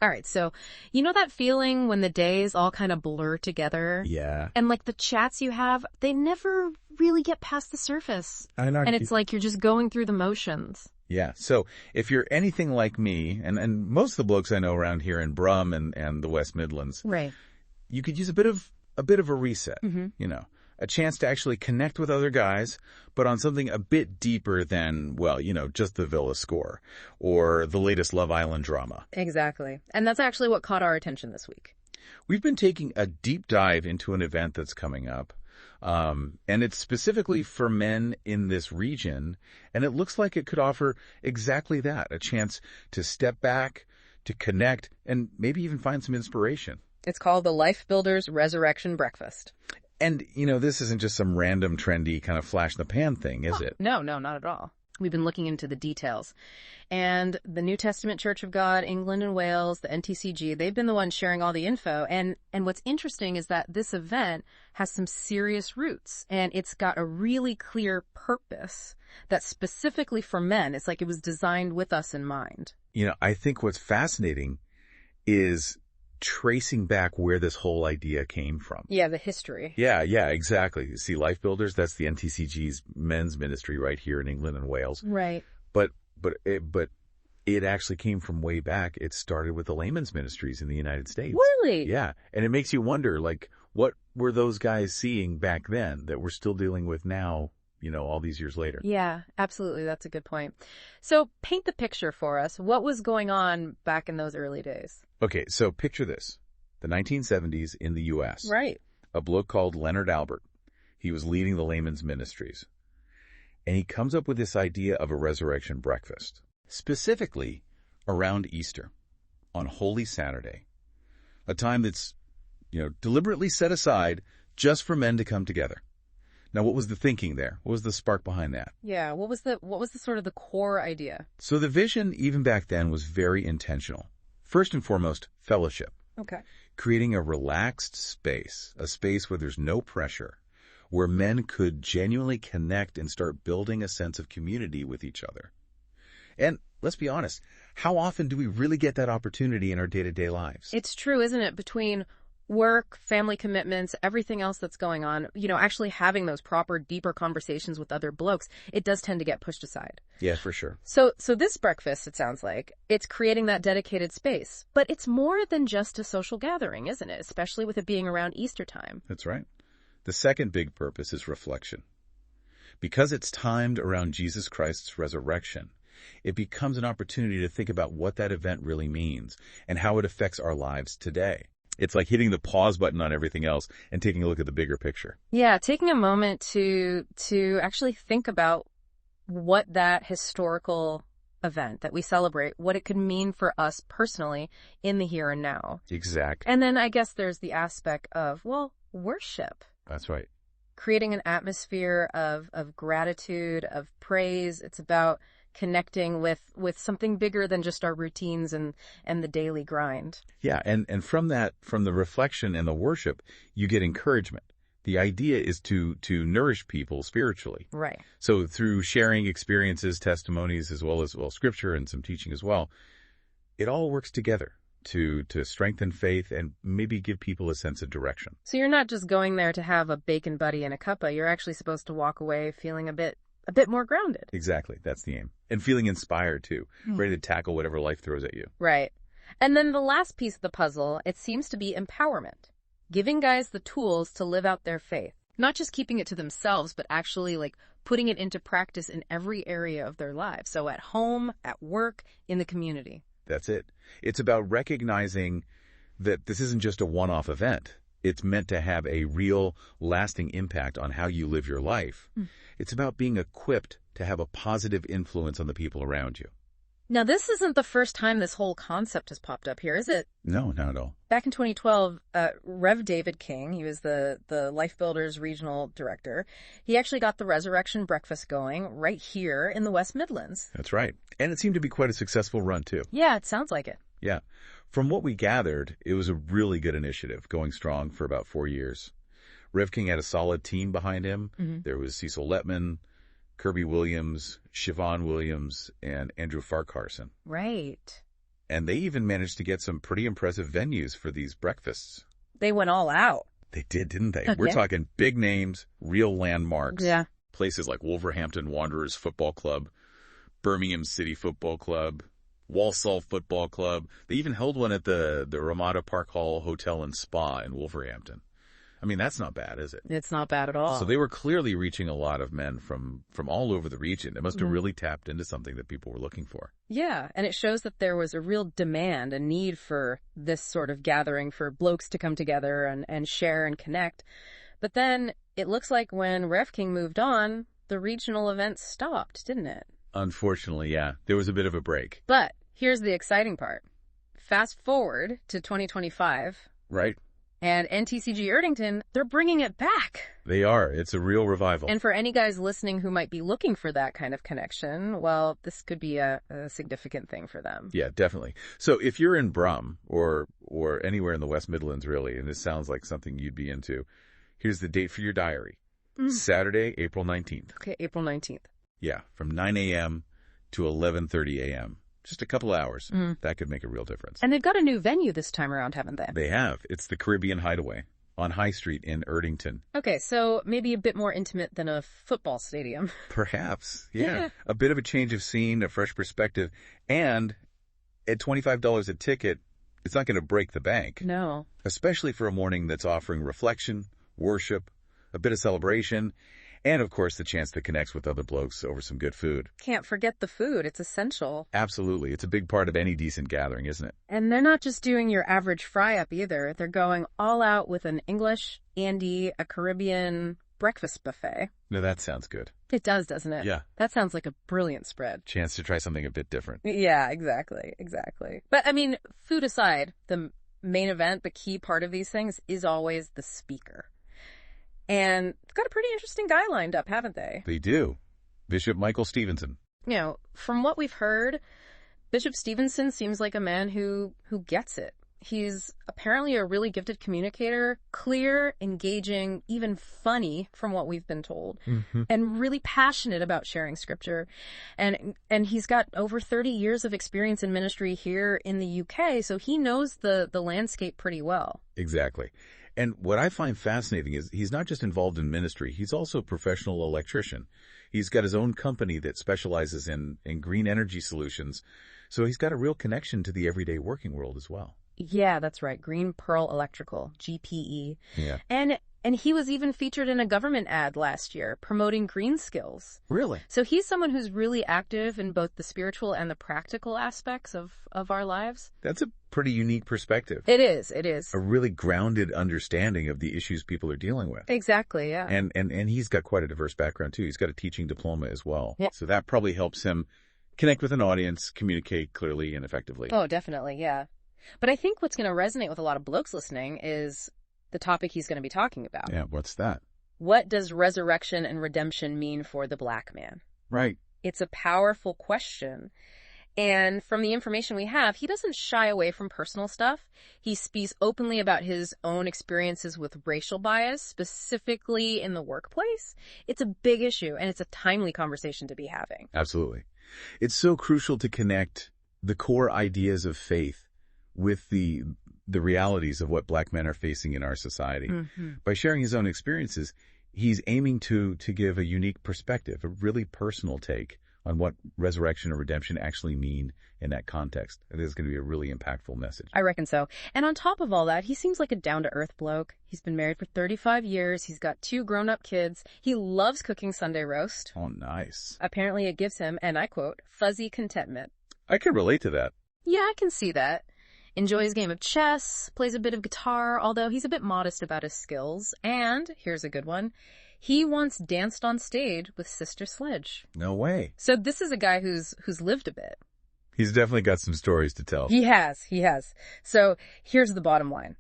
All right, so you know that feeling when the days all kind of blur together? Yeah. And like the chats you have, they never really get past the surface. I know. And it's like you're just going through the motions. Yeah. So if you're anything like me, and most of the blokes I know around here in Brum and the West Midlands, Right. you could use a bit of a reset, a chance to actually connect with other guys, but on something a bit deeper than, just the Villa score or the latest Love Island drama. Exactly. And that's actually what caught our attention this week. We've been taking a deep dive into an event that's coming up, and it's specifically for men in this region, and it looks like it could offer exactly that, a chance to step back, to connect, and maybe even find some inspiration. It's called the LifeBuilders Resurrection Breakfast. And, this isn't just some random, trendy kind of flash-in-the-pan thing, is it? No, not at all. We've been looking into the details. And the New Testament Church of God, England and Wales, the NTCG, they've been the ones sharing all the info. And what's interesting is that this event has some serious roots. And it's got a really clear purpose that's specifically for men. It's like it was designed with us in mind. I think what's fascinating is tracing back where this whole idea came from. Yeah, the history. Yeah, exactly. You see, LifeBuilders, that's the NTCG's men's ministry right here in England and Wales. Right. But it actually came from way back. It started with the layman's ministries in the United States. Really? Yeah. And it makes you wonder, what were those guys seeing back then that we're still dealing with now, all these years later? Yeah, absolutely. That's a good point. So paint the picture for us. What was going on back in those early days? Okay, so picture this. The 1970s in the U.S. Right. A bloke called Leonard Albert. He was leading the layman's ministries. And he comes up with this idea of a resurrection breakfast, specifically around Easter, on Holy Saturday, a time that's, deliberately set aside just for men to come together. Now, what was the thinking there? What was the spark behind that? Yeah, what was the sort of the core idea? So the vision, even back then, was very intentional. First and foremost, fellowship. Okay. Creating a relaxed space, a space where there's no pressure, where men could genuinely connect and start building a sense of community with each other. And let's be honest, how often do we really get that opportunity in our day-to-day lives? It's true, isn't it? Between work, family commitments, everything else that's going on, actually having those proper, deeper conversations with other blokes, it does tend to get pushed aside. Yeah, for sure. So this breakfast, it sounds like, it's creating that dedicated space. But it's more than just a social gathering, isn't it? Especially with it being around Easter time. That's right. The second big purpose is reflection. Because it's timed around Jesus Christ's resurrection, it becomes an opportunity to think about what that event really means and how it affects our lives today. It's like hitting the pause button on everything else and taking a look at the bigger picture. Yeah, taking a moment to actually think about what that historical event that we celebrate, what it could mean for us personally in the here and now. Exactly. And then I guess there's the aspect of, worship. That's right. Creating an atmosphere of gratitude, of praise. It's about connecting with something bigger than just our routines and the daily grind. Yeah, and from the reflection and the worship, you get encouragement. The idea is to nourish people spiritually. Right. So through sharing experiences, testimonies, as well as scripture and some teaching as well, it all works together to strengthen faith and maybe give people a sense of direction. So you're not just going there to have a bacon buddy and a cuppa. You're actually supposed to walk away feeling a bit more grounded. Exactly. That's the aim. And feeling inspired, too. Ready to tackle whatever life throws at you. Right. And then the last piece of the puzzle, it seems to be empowerment. Giving guys the tools to live out their faith. Not just keeping it to themselves, but actually putting it into practice in every area of their lives. So at home, at work, in the community. That's it. It's about recognizing that this isn't just a one-off event. It's meant to have a real, lasting impact on how you live your life. It's about being equipped to have a positive influence on the people around you. Now, this isn't the first time this whole concept has popped up here, is it? No, not at all. Back in 2012, Rev David King, he was the LifeBuilders regional director, he actually got the Resurrection Breakfast going right here in the West Midlands. That's right. And it seemed to be quite a successful run, too. Yeah, it sounds like it. Yeah. From what we gathered, it was a really good initiative, going strong for about 4 years. Rev King had a solid team behind him. There was Cecil Letman, Kirby Williams, Siobhan Williams, and Andrew Farquharson. Right. And they even managed to get some pretty impressive venues for these breakfasts. They went all out. They did, didn't they? We're talking big names, real landmarks. Yeah. Places like Wolverhampton Wanderers Football Club, Birmingham City Football Club, Walsall Football Club. They even held one at the Ramada Park Hall Hotel and Spa in Wolverhampton. I mean, that's not bad, is it? It's not bad at all. So they were clearly reaching a lot of men from all over the region. It must have really tapped into something that people were looking for. Yeah, and it shows that there was a real demand, a need for this sort of gathering for blokes to come together and share and connect. But then it looks like when Rev King moved on, the regional events stopped, didn't it? Unfortunately, yeah. There was a bit of a break. But here's the exciting part. Fast forward to 2025. Right. And NTCG Erdington, they're bringing it back. They are. It's a real revival. And for any guys listening who might be looking for that kind of connection, well, this could be a significant thing for them. Yeah, definitely. So if you're in Brum or anywhere in the West Midlands, really, and this sounds like something you'd be into, here's the date for your diary. Saturday, April 19th. Okay, April 19th. Yeah, from 9 a.m. to 11:30 a.m. Just a couple hours. That could make a real difference. And they've got a new venue this time around, haven't they? They have. It's the Caribbean Hideaway on High Street in Erdington. Okay, so maybe a bit more intimate than a football stadium. Perhaps, yeah. A bit of a change of scene, a fresh perspective. And at $25 a ticket, it's not going to break the bank. No. Especially for a morning that's offering reflection, worship, a bit of celebration, and, of course, the chance to connect with other blokes over some good food. Can't forget the food. It's essential. Absolutely. It's a big part of any decent gathering, isn't it? And they're not just doing your average fry-up either. They're going all out with an English, Andy, a Caribbean breakfast buffet. No, that sounds good. It does, doesn't it? Yeah. That sounds like a brilliant spread. Chance to try something a bit different. Yeah, exactly. But, I mean, food aside, the main event, the key part of these things is always the speaker. And they've got a pretty interesting guy lined up, haven't they? They do. Bishop Michael Stevenson. You know, from what we've heard, Bishop Stevenson seems like a man who gets it. He's apparently a really gifted communicator, clear, engaging, even funny from what we've been told, and really passionate about sharing scripture. And he's got over 30 years of experience in ministry here in the UK, so he knows the landscape pretty well. Exactly. And what I find fascinating is he's not just involved in ministry, he's also a professional electrician. He's got his own company that specializes in green energy solutions. So he's got a real connection to the everyday working world as well. Yeah, that's right. Green Pearl Electrical, GPE. Yeah. And he was even featured in a government ad last year promoting green skills. Really? So he's someone who's really active in both the spiritual and the practical aspects of our lives. That's a pretty unique perspective. It is. A really grounded understanding of the issues people are dealing with. Exactly, yeah. And he's got quite a diverse background, too. He's got a teaching diploma as well. Yeah. So that probably helps him connect with an audience, communicate clearly and effectively. Oh, definitely, yeah. But I think what's going to resonate with a lot of blokes listening is the topic he's going to be talking about. Yeah, what's that? What does resurrection and redemption mean for the black man? Right. It's a powerful question. And from the information we have, he doesn't shy away from personal stuff. He speaks openly about his own experiences with racial bias, specifically in the workplace. It's a big issue, and it's a timely conversation to be having. Absolutely. It's so crucial to connect the core ideas of faith with the realities of what black men are facing in our society. By sharing his own experiences, he's aiming to give a unique perspective, a really personal take on what resurrection or redemption actually mean in that context. I think it's going to be a really impactful message. I reckon so. And on top of all that, he seems like a down-to-earth bloke. He's been married for 35 years. He's got 2 grown-up kids. He loves cooking Sunday roast. Oh, nice. Apparently it gives him, and I quote, fuzzy contentment. I can relate to that. Yeah, I can see that. Enjoys a game of chess, plays a bit of guitar, although he's a bit modest about his skills. And, here's a good one, he once danced on stage with Sister Sledge. No way. So this is a guy who's lived a bit. He's definitely got some stories to tell. He has. So here's the bottom line.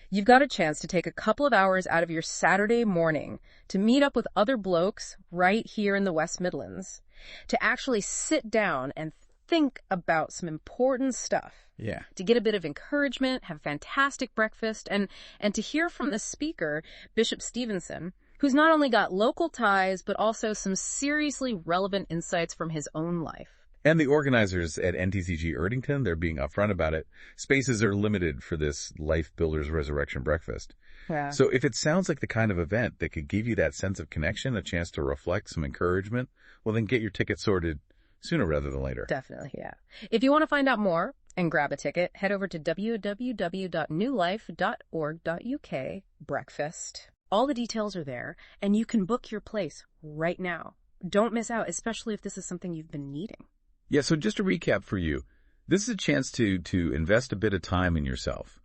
You've got a chance to take a couple of hours out of your Saturday morning to meet up with other blokes right here in the West Midlands, to actually sit down and think about some important stuff. Yeah. To get a bit of encouragement, have fantastic breakfast, and to hear from the speaker, Bishop Stevenson, who's not only got local ties, but also some seriously relevant insights from his own life. And the organizers at NTCG Erdington, they're being upfront about it. Spaces are limited for this LifeBuilders Resurrection Breakfast. Yeah. So if it sounds like the kind of event that could give you that sense of connection, a chance to reflect, some encouragement, well, then get your ticket sorted sooner rather than later. Definitely, yeah. If you want to find out more and grab a ticket, head over to www.newlife.org.uk/breakfast. All the details are there, and you can book your place right now. Don't miss out, especially if this is something you've been needing. Yeah, so just to recap for you, this is a chance to invest a bit of time in yourself,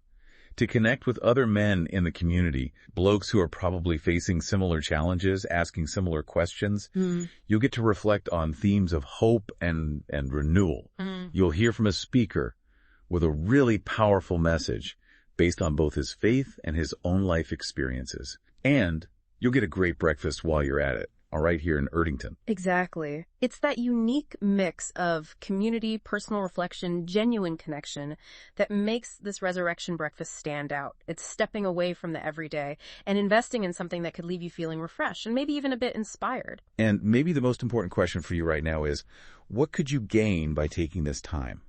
to connect with other men in the community, blokes who are probably facing similar challenges, asking similar questions. You'll get to reflect on themes of hope and renewal. You'll hear from a speaker with a really powerful message based on both his faith and his own life experiences. And you'll get a great breakfast while you're at it. All right, here in Erdington. Exactly. It's that unique mix of community, personal reflection, genuine connection that makes this resurrection breakfast stand out. It's stepping away from the everyday and investing in something that could leave you feeling refreshed and maybe even a bit inspired. And maybe the most important question for you right now is, what could you gain by taking this time?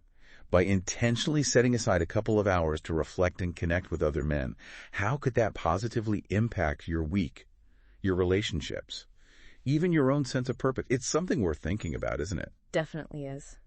By intentionally setting aside a couple of hours to reflect and connect with other men, how could that positively impact your week, your relationships? Even your own sense of purpose? It's something worth thinking about, isn't it? Definitely is.